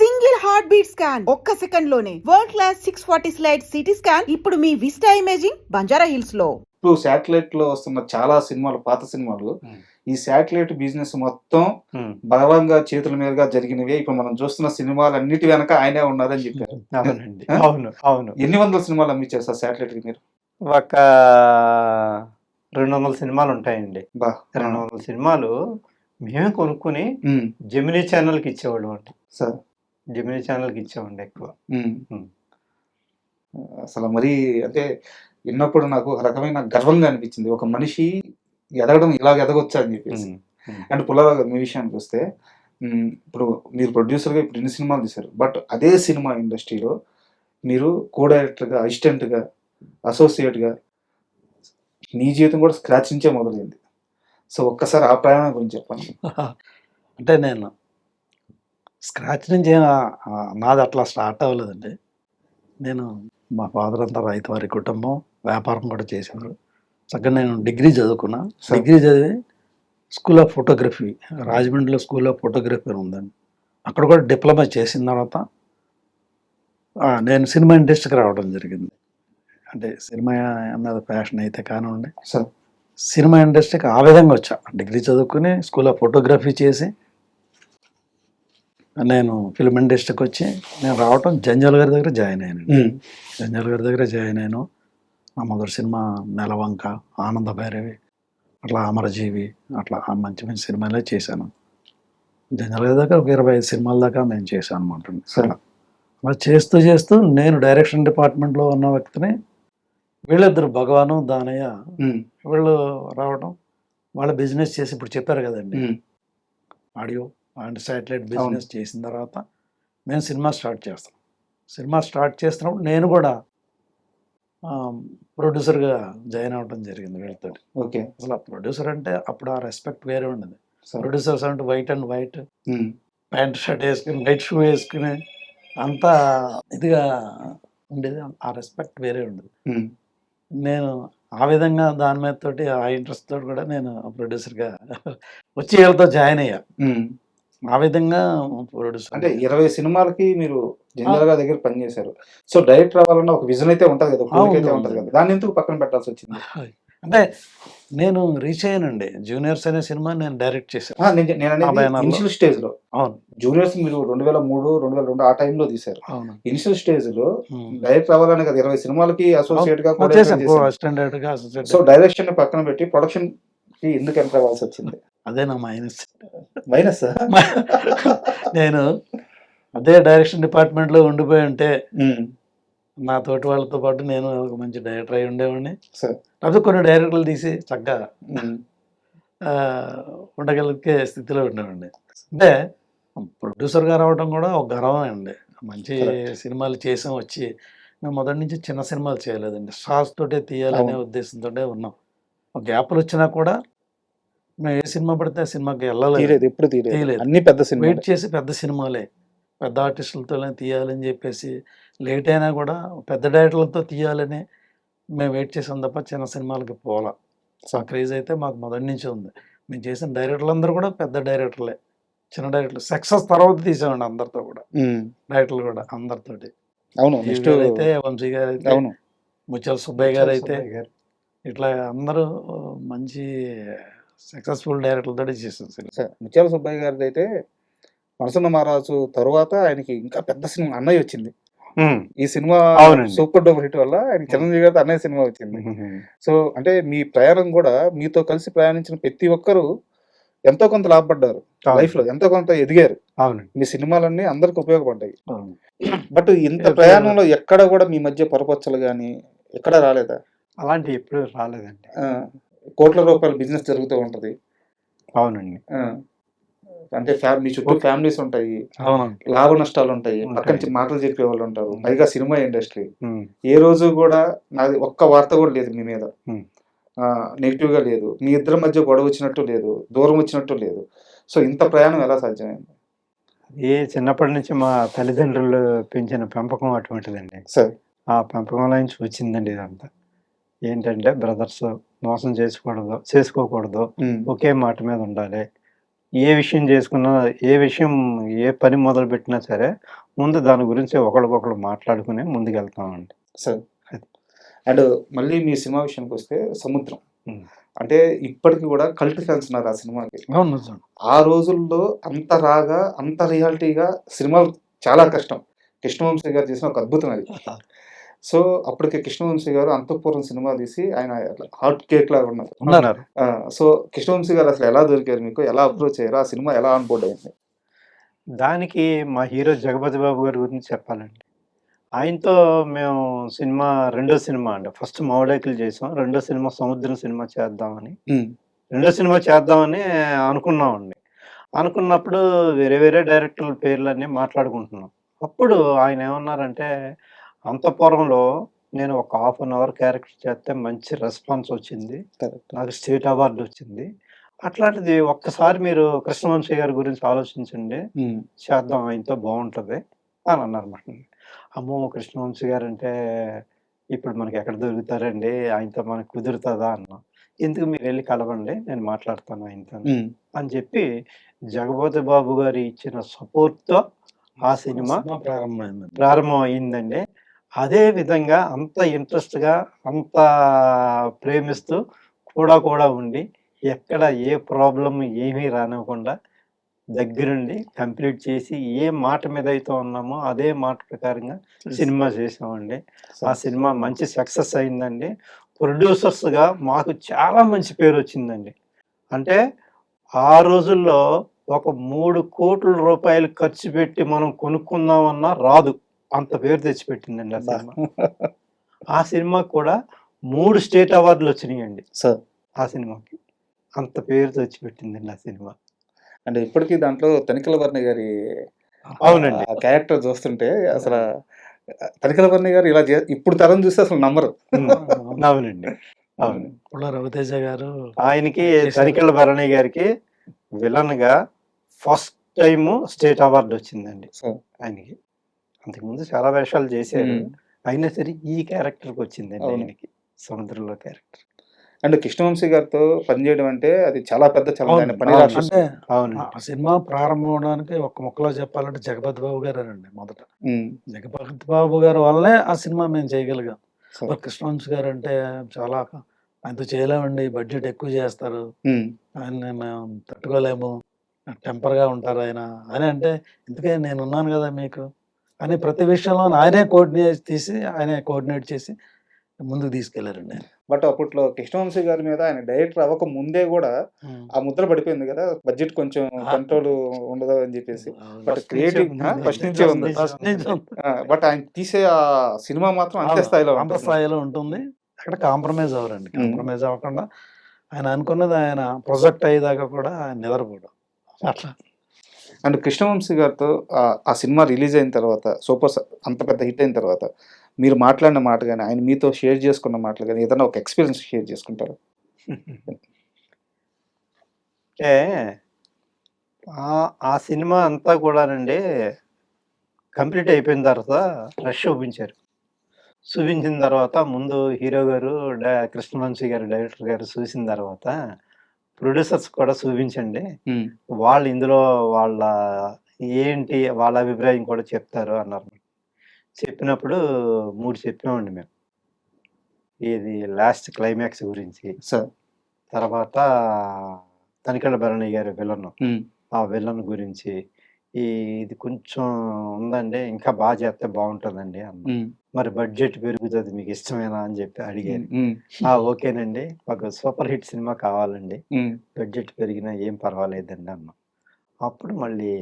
Single heart beat scan ఒక్క second లోనే world class 640 slide CT scan ఇప్పుడు మీ vista imaging Banjara hills లో. ఇప్పుడు శాటిలైట్ లో వస్తున్న చాలా సినిమాలు, పాత సినిమాలు, ఈ శాటిలైట్ బిజినెస్ మొత్తం బలవంగా చేతుల మీదుగా జరిగినవే. ఇప్పుడు మనం చూస్తున్న సినిమాలు అన్నిటి వెనక ఆయనే ఉన్నారని చెప్పారు. అవునండి, అవును అవును. ఎన్ని వందల సినిమాలు అమ్మించారు సార్ శాటిలైట్ కి మీరు? ఒక 200 సినిమాలు ఉంటాయండి. 200 సినిమాలు మేమే కొనుక్కుని జెమినీ ఛానల్కి ఇచ్చేవాళ్ళం అండి. సార్ జెమినీ ఛానల్కి ఇచ్చేవాడి ఎక్కువ. అసలు మరి అంటే విన్నప్పుడు నాకు ఒక రకమైన గర్వంగా అనిపించింది. ఒక మనిషి ఎదగడం ఇలాగ ఎదగొచ్చా అని చెప్పేసి. అండ్ పుల్లారావు గారు, మీ విషయానికి వస్తే ఇప్పుడు మీరు ప్రొడ్యూసర్గా ఇప్పుడు ఇన్ని సినిమాలు తీశారు, బట్ అదే సినిమా ఇండస్ట్రీలో మీరు కో డైరెక్టర్గా, అసిస్టెంట్గా, అసోసియేట్గా మీ జీవితం కూడా స్క్రాచ్ నుంచే మొదలైంది. సో ఒక్కసారి ఆ ప్రయాణం గురించి చెప్పండి. అంటే నేను స్క్రాచ్ నుంచి నాది అట్లా స్టార్ట్ అవ్వలేదండి. నేను మా ఫాదర్ అంతా రైతు వారి కుటుంబం, వ్యాపారం కూడా చేసేవారు. చక్కగా నేను డిగ్రీ చదువుకున్నా. డిగ్రీ చదివి స్కూల్ ఆఫ్ ఫోటోగ్రఫీ, రాజమండ్రిలో స్కూల్ ఆఫ్ ఫోటోగ్రఫీ ఉందండి. అక్కడ కూడా డిప్లొమా చేసిన తర్వాత నేను సినిమా ఇండస్ట్రీకి రావడం జరిగింది. అంటే సినిమా అన్నది ప్యాషన్ అయితే కానివ్వండి, సినిమా ఇండస్ట్రీకి ఆ విధంగా వచ్చా. డిగ్రీ చదువుకుని స్కూల్ ఆఫ్ ఫోటోగ్రఫీ చేసి నేను ఫిల్మ్ ఇండస్ట్రీకి వచ్చి నేను రావటం జంజాల్ గారి దగ్గర జాయిన్ అయ్యాను. జంజాల్ గారి దగ్గర జాయిన్ అయ్యాను. నా మొదటి సినిమా నెలవంక, ఆనంద భైరవి, అట్లా అమరజీవి, అట్లా మంచి మంచి సినిమాలే చేశాను. జంజాల్ గారి దగ్గర ఒక 25 సినిమాల దాకా నేను చేశాను అనమాట. అలా చేస్తూ చేస్తూ నేను డైరెక్షన్ డిపార్ట్మెంట్లో ఉన్న వ్యక్తిని వీళ్ళిద్దరు భగవాను, దానయ్య, వీళ్ళు రావడం, వాళ్ళ బిజినెస్ చేసి ఇప్పుడు చెప్పారు కదండి, ఆడియో అండ్ శాటిలైట్ బిజినెస్ చేసిన తర్వాత మేము సినిమా స్టార్ట్ చేస్తాం. సినిమా స్టార్ట్ చేస్తున్నప్పుడు నేను కూడా ప్రొడ్యూసర్గా జాయిన్ అవ్వడం జరిగింది వీళ్ళతో. ఓకే. అసలు ప్రొడ్యూసర్ అంటే అప్పుడు ఆ రెస్పెక్ట్ వేరే ఉండదు. ప్రొడ్యూసర్స్ అంటే white and white, pant shirt వేసుకుని, వైట్ షూ వేసుకుని అంతా ఇదిగా ఉండేది. ఆ రెస్పెక్ట్ వేరే ఉండదు. నేను ఆ విధంగా దాని మీద తోటి, ఆ ఇంట్రెస్ట్ తోటి కూడా నేను ప్రొడ్యూసర్గా వచ్చి వీళ్ళతో జాయిన్ అయ్యా. ఆ విధంగా ప్రొడ్యూసర్ అంటే 20 సినిమాలకి మీరు జంజాల్ గారి దగ్గర పనిచేశారు. సో డైరెక్టర్ అవ్వాలన్న ఒక విజన్ అయితే ఉంటుంది కదా, అయితే ఉంటుంది కదా, దాన్ని ఎందుకు పక్కన పెట్టాల్సి వచ్చింది? అంటే నేను రీచ్ అయ్యానండి. జూనియర్స్ అనే సినిమా నేను డైరెక్ట్ చేశాను. ఇనిషియల్ స్టేజ్ లో. అవును, జూనియర్స్ మీరు 2003, 2002 ఆ టైంలో తీశారు. అవును. ఇనిషియల్ స్టేజ్ లో డైరెక్టర్ అవ్వాలని కదా 20 సినిమాలకి అసోసియేట్ గా చేశాను. సో డైరెక్షన్ పక్కన పెట్టి ప్రొడక్షన్ కి ఎందుకు ఎంటర్ అవ్వాల్సి వచ్చింది? అదే నా మైనస్. మైనస్ నేను అదే డైరెక్షన్ డిపార్ట్మెంట్ లో ఉండిపోయి ఉంటే నా తోటి వాళ్ళతో పాటు నేను ఒక మంచి డైరెక్టర్ అయి ఉండేవాడిని. లేకపోతే కొన్ని డైరెక్టర్లు తీసి చక్కగా ఉండగలిగే స్థితిలో ఉండేవాడిని. అంటే ప్రొడ్యూసర్గా రావడం కూడా ఒక గర్వం అండి. మంచి సినిమాలు చేసాం. వచ్చి మేము మొదటి నుంచి చిన్న సినిమాలు చేయలేదండి, స్టార్స్ తోటే తీయాలనే ఉద్దేశంతో ఉన్నాం. ఒక గ్యాప్లు వచ్చినా కూడా మేము ఏ సినిమా పడితే ఆ సినిమాకి వెళ్ళలేదు, ఎప్పుడు తీయలేదు. అన్ని పెద్ద సినిమా వెయిట్ చేసి పెద్ద సినిమాలే, పెద్ద ఆర్టిస్టులతోనే తీయాలని చెప్పేసి, లేట్ అయినా కూడా పెద్ద డైరెక్టర్లతో తీయాలని మేము వెయిట్ చేసాం తప్ప చిన్న సినిమాలకి పోలా. ఆ క్రేజ్ అయితే మాకు మొదటి నుంచి ఉంది. మేము చేసిన డైరెక్టర్లు అందరూ కూడా పెద్ద డైరెక్టర్లే, చిన్న డైరెక్టర్లు. సక్సెస్ తర్వాత తీసామండి అందరితో కూడా, డైరెక్టర్లు కూడా అందరితోటి. అవును, అయితే వంశీ గారు అయితే, ముత్యాల సుబ్బయ్య గారు అయితే, ఇట్లా అందరూ మంచి సక్సెస్ఫుల్ డైరెక్టర్లతో చేసాం. ముత్యాల సుబ్బయ్య గారిది అయితే మనసున్న మహారాజు తర్వాత ఆయనకి ఇంకా పెద్ద సినిమా అన్నయ్య వచ్చింది. ఈ సినిమా సూపర్ డూపర్ హిట్ వల్ల ఆయన చిరంజీవి గారితో అన్నయ్య సినిమా వచ్చింది. సో అంటే మీ ప్రయాణం కూడా, మీతో కలిసి ప్రయాణించిన ప్రతి ఒక్కరు ఎంతో కొంత లాభపడ్డారు, లైఫ్ లో ఎంతో కొంత ఎదిగారు. మీ సినిమాలన్నీ అందరికి ఉపయోగపడ్డాయి. బట్ ఇంత ప్రయాణంలో ఎక్కడ కూడా మీ మధ్య పొరపచ్చలు గానీ ఎక్కడ రాలేదా? అలాంటి ఎప్పుడు రాలేదండి. కోట్ల రూపాయల బిజినెస్ జరుగుతూ ఉంటది. అవునండి. అంటే మీ చుట్టూ ఫ్యామిలీస్ ఉంటాయి, లాభ నష్టాలు ఉంటాయి, పక్క నుంచి మాటలు చెప్పే వాళ్ళు ఉంటారు, పైగా సినిమా ఇండస్ట్రీ. ఏ రోజు కూడా నాది ఒక్క వార్త కూడా లేదు మీ మీద, నెగిటివ్ గా లేదు. మీ ఇద్దరి మధ్య గొడవ వచ్చినట్టు లేదు, దూరం వచ్చినట్టు లేదు. సో ఇంత ప్రయాణం ఎలా సాధ్యమైంది? చిన్నప్పటి నుంచి మా తల్లిదండ్రులు పెంచిన పెంపకం అటువంటిదండి. ఆ పెంపకంలో నుంచి వచ్చిందండి ఇదంతా. ఏంటంటే బ్రదర్స్ మోసం చేసుకోకూడదు, ఒకే మాట మీద ఉండాలి, ఏ విషయం చేసుకున్నా, ఏ విషయం ఏ పని మొదలుపెట్టినా సరే, ముందు దాని గురించి ఒకళ్ళకొకళ్ళు మాట్లాడుకుని ముందుకెళ్తామండి. సార్. అది. అండ్ మళ్ళీ మీ సినిమా విషయానికొస్తే 'సముద్రం.' హ్మ్. అంటే ఇప్పటికి కూడా కల్ట్ ఫ్యాన్స్ ఉన్నారు ఆ సినిమాకి. అవును నిజం. ఆ రోజుల్లో అంత రాగా, అంత రియాలిటీగా సినిమాలు చాలా కష్టం. కృష్ణవంశీ గారు చేసిన ఒక అద్భుతం అది. సో, అప్పటికి కృష్ణవంశీ గారు 'అంతఃపురం' సినిమా తీసి ఆయన హాట్ కేక్ లాగా ఉన్నారు. ఉన్నారు. సో, కృష్ణవంశీ గారు అసలు ఎలా దొరికారు మీకు? ఎలా అప్రోచ్ అయ్యారు? ఆ సినిమా ఎలా ఆన్ బోర్డ్ అయింది? దానికి మా హీరో 'జగపతి బాబు' గారి గురించి చెప్పాలండి. ఆయనతో మేము రెండో సినిమా అండి. ఫస్ట్ 'మామిడాకులు' చేసాం. రెండో సినిమా 'సముద్రం' సినిమా చేద్దామని. రెండో సినిమా చేద్దామని అనుకున్నామండి. అనుకున్నప్పుడు వేరే వేరే డైరెక్టర్ల పేర్లన్నీ మాట్లాడుకుంటున్నాం. అప్పుడు ఆయన ఏమన్నారంటే, అంతఃపురంలో నేను ఒక హాఫ్ అన్ అవర్ క్యారెక్టర్ చేస్తే మంచి రెస్పాన్స్ వచ్చింది. కరెక్ట్. నాకు స్టేట్ అవార్డు వచ్చింది. అట్లాంటిది ఒక్కసారి మీరు కృష్ణవంశీ గారి గురించి ఆలోచించండి. చేద్దాం ఆయనతో బావుంటది అని అన్నారన్నమాట. అమ్మో! కృష్ణవంశీ గారంటే ఇప్పుడు మనకి ఎక్కడ దొరుకుతారండి? ఆయనతో మనకు కుదురుతదా అన్నాం. ఎందుకు మీరెళ్లి కలవండి. నేను మాట్లాడతాను ఆయనతోని అని చెప్పి, జగపతి బాబు గారు ఇచ్చిన సపోర్ట్‌తో ఆ సినిమా ప్రారంభమైందండి. ప్రారంభం అయిందండి. అదే విధంగా అంత ఇంట్రెస్ట్‌గా, అంత ప్రేమిస్తూ కూడా ఉండి, ఎక్కడ ఏ ప్రాబ్లమ్ ఏమీ రానివ్వకుండా దగ్గరుండి కంప్లీట్ చేసి, ఏ మాట మీద అయితే ఉన్నామో అదే మాట ప్రకారంగా సినిమా చేసామండి. ఆ సినిమా మంచి సక్సెస్ అయిందండి. ప్రొడ్యూసర్స్‌గా మాకు చాలా మంచి పేరొచ్చిందండి. అంటే ఆ రోజుల్లో ఒక 3,00,00,000 ఖర్చు పెట్టి మనం కొనుక్కుందామన్నా రాదు. అంత పేరు తెచ్చిపెట్టిందండి ఆ సినిమా. ఆ సినిమాకి కూడా 3 స్టేట్ అవార్డులొచ్చినియండి సార్. ఆ సినిమాకి. అంత పేరు తెచ్చిపెట్టిందండి ఆ సినిమా. అంటే ఇప్పటికి దాంట్లో 'తనికెళ్ళ భరణి' గారి అవునండి. ఆ క్యారెక్టర్ చూస్తుంటే అసల 'తనికెళ్ళ భరణి' గారు ఇలా ఇప్పుడు తరం చూస్తే అసలు నమ్మరు. అవునండి. అవును. పుల్ల రవితేజ గారు ఆయనకి చేశారు. 'తనికెళ్ళ భరణి' గారికి విలన్‌గా ఫస్ట్ టైము స్టేట్ అవార్డ్ వచ్చిందండి సార్. ఆయనకి. అంతకుముందు చాలా వేషాలు చేశారు. హ్మ్. అయినా సరే ఈ క్యారెక్టర్‌కి వచ్చిందండి అవును. ఆయనకి. సముద్రంలో క్యారెక్టర్. అండ్ కృష్ణవంశీ గారితో పనిచేయడం అంటే అది చాలా పెద్ద ఛాలెంజ్. ఆయన అవును. పని అవును. రాక్షసుడు. అంటే అవునండి. ఆ సినిమా ప్రారంభం అవడానికి ఒక్క ముక్కలో చెప్పాలంటే జగపతి బాబు గారేనండి మొదట. హ్మ్. జగపతి బాబు గారి వల్లనే ఆ సినిమా మేము చేయగలిగాం. సార్. మరి కృష్ణవంశీ గారు అంటే చాలా ఆయనతో చేయలేమండి. బడ్జెట్ ఎక్కువ చేస్తారు. హ్మ్. ఆయన్ని మేము తట్టుకోలేము. టెంపర్‌గా ఉంటారు ఆయన. అని అంటే ఇంతకే నేనున్నాను గదా మీకు అని ప్రతి విషయంలో ఆయనే కోఆర్డినేట్ చేసి ముందుకు తీసుకెళ్లారండి ఆయన. బట్ అప్పట్లో కృష్ణవంశీ గారి మీద ఆయన డైరెక్టర్ అవ్వక ముందే గూడా ఆ ముద్ర పడిపోయింది గదా! బడ్జెట్ కొంచెం కంట్రోల్ ఉండదు అని జెప్పేసి. అవును. బట్ క్రియేటివ్ ఫస్ట్ నుంచే ఉంది. ఫస్ట్ నుంచి ఉంది. బట్ ఆయన తీసే ఆ సినిమా మాత్రం అంతే స్థాయిలో అంత ఉంటుంది. స్థాయిలో ఉంటుంది. అక్కడ కాంప్రమైజ్ అవ్వరండి. హ్మ్. కాంప్రమైజ్ అవ్వకుండా ఆయన అనుకున్నది ఆయన ప్రొజెక్ట్ అయ్యేదాకా కూడా ఆయన నిద్రపోడు. అట్లా. అండ్ కృష్ణవంశీ గారితో ఆ సినిమా రిలీజ్ అయిన తర్వాత అంత పెద్ద హిట్ అయిన తర్వాత మీరు మాట్లాడిన మాట గాని, ఆయన మీతో షేర్ చేసుకున్న మాటలు గాని, ఏదైనా ఒక ఎక్స్‌పీరియన్స్ షేర్ చేసుకుంటారా? అంటే ఆ సినిమా అంతా కూడానండి కంప్లీట్ అయిపోయిన తర్వాత రష్ చూపించారు. చూపించిన తర్వాత ముందు హీరో గారు, కృష్ణవంశీ గారు డైరెక్టర్ గారు చూసిన తర్వాత ప్రొడ్యూసర్స్ కూడా చూపించండి. హ్మ్. వాళ్ళు ఇందులో వాళ్ళ వాళ్ళ అభిప్రాయం కూడా చెప్తారు అన్నారు. చెప్పినప్పుడు 3 చెప్పామండి మేము. ఇది లాస్ట్ క్లైమాక్స్ గురించి. సార్. తర్వాత 'తనికెళ్ళ భరణి' గారి విలను. హ్మ్. ఆ విలన్ గురించి. ఇది కొంచెం ఉందండి. ఇంకా చేస్తే బావుంటదండి అన్నా. హ్మ్. మరి బడ్జెట్ పెరుగుతది మీకు ఇష్టమేనా అని చెప్పి అడిగారు. హ్మ్. ఓకేనండి. మాకు సూపర్ హిట్ సినిమా కావాలండి. హ్మ్. బడ్జెట్ పెరిగినా ఏం పర్వాలేదండి అన్నాం. అప్పుడు మళ్ళీ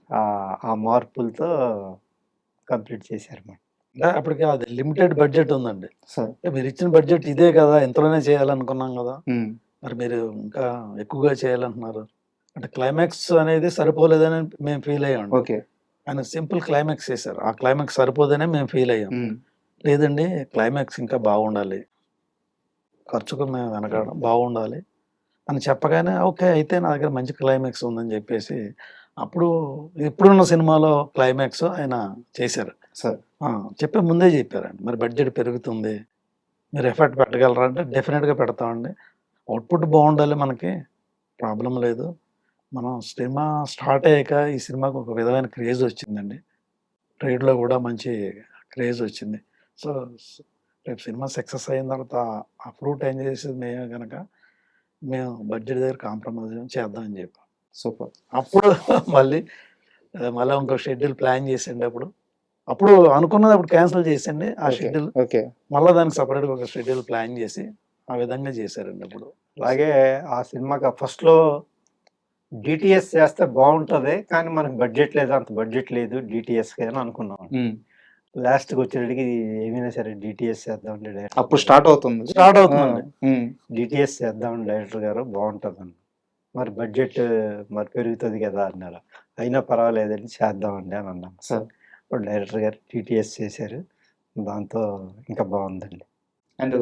ఆ మార్పులతో కంప్లీట్ చేశారన్నమాట. అంటే అప్పటికి అది లిమిటెడ్ బడ్జెట్ ఉందండి. సార్. అంటే మీరిచ్చిన బడ్జెట్ ఇదే కదా! ఇంతలోనే చేయాలనుకున్నాం గదా! హ్మ్. మరి మీరు ఇంకా ఎక్కువగా చేయాలంటున్నారు. అంటే క్లైమాక్స్ అనేది సరిపోలేదని మేము ఫీల్ అయ్యామండి. ఓకే. ఆయన సింపుల్ క్లైమాక్స్ చేశారు. ఆ క్లైమాక్స్ సరిపోదనే మేము ఫీల్ అయ్యాం. హ్మ్. లేదండి క్లైమాక్స్ ఇంకా బాగుండాలి. ఖర్చుకు మేము వెనకాడం బాగుండాలి అని చెప్పగానే ఓకే. అయితే నా దగ్గర మంచి క్లైమాక్స్ ఉందని జెప్పేసి అప్పుడు ఇప్పుడున్న సినిమాలో క్లైమాక్స్ ఆయన చేశారు. సార్. చెప్పే ముందే జెప్పారండి. మరి బడ్జెట్ పెరుగుతుంది. మీరు ఎఫర్ట్ పెట్టగలరా అంటే డెఫినిట్‌గా పెడతామండి. అవుట్‌పుట్ బావుండాలి మనకి. ప్రాబ్లమ్ లేదు. మనం సినిమా స్టార్ట్ అయ్యాక ఈ సినిమాకి ఒక విధమైన క్రేజ్ వచ్చిందండి. ట్రేడ్‌లో కూడా మంచి క్రేజ్ వచ్చింది. సో, రేపు సినిమా సక్సెస్ అయిన తర్వాత ఆ ఫ్రూట్ ఎంజాయ్ చేసేది మేమే గనక, మేము బడ్జెట్ దగ్గర కాంప్రమైజ్ చేద్దాం అని చెప్పాం. సూపర్. అప్పుడు మళ్ళీ మళ్ళా ఇంకో షెడ్యూల్ ప్లాన్ చేసిండే అప్పుడు. అప్పుడు అనుకున్నది అప్పుడు క్యాన్సిల్ చేసండి ఆ ఓకే. షెడ్యూల్. ఓకే. మళ్ళా దానికి సెపరేట్‌గా ఒక షెడ్యూల్ ప్లాన్ చేసి, ఆ విధంగా చేశారండి అప్పుడు. అలాగే ఆ సినిమాకి ఫస్ట్‌లో డీటీఎస్ చేస్తే బావుంటది. కానీ మనకు బడ్జెట్ లేదు. అంత బడ్జెట్ లేదు డీటీఎస్‌కి అని అనుకున్నాం. హ్మ్. లాస్ట్‌కి వచ్చేటప్పటికి ఏమైనా సరే డీటీఎస్ చేద్దామండి డైరెక్టర్ అప్పుడు గారు. స్టార్ట్ అవుతుంది. స్టార్ట్ ఆ! అవుతుందండి. హ్మ్. డీటీఎస్ చేద్దామండి డైరెక్టర్ గారు బావుంటదని. మరి బడ్జెట్ మరి పెరుగుతది కదా అన్నారు. అయినా పర్వాలేదండి చేద్దామండి అని అన్నాం. సార్. అప్పుడు డైరెక్టర్ గారు డీటీఎస్ చేశారు. దాంతో ఇంకా బావుందండి. అండ్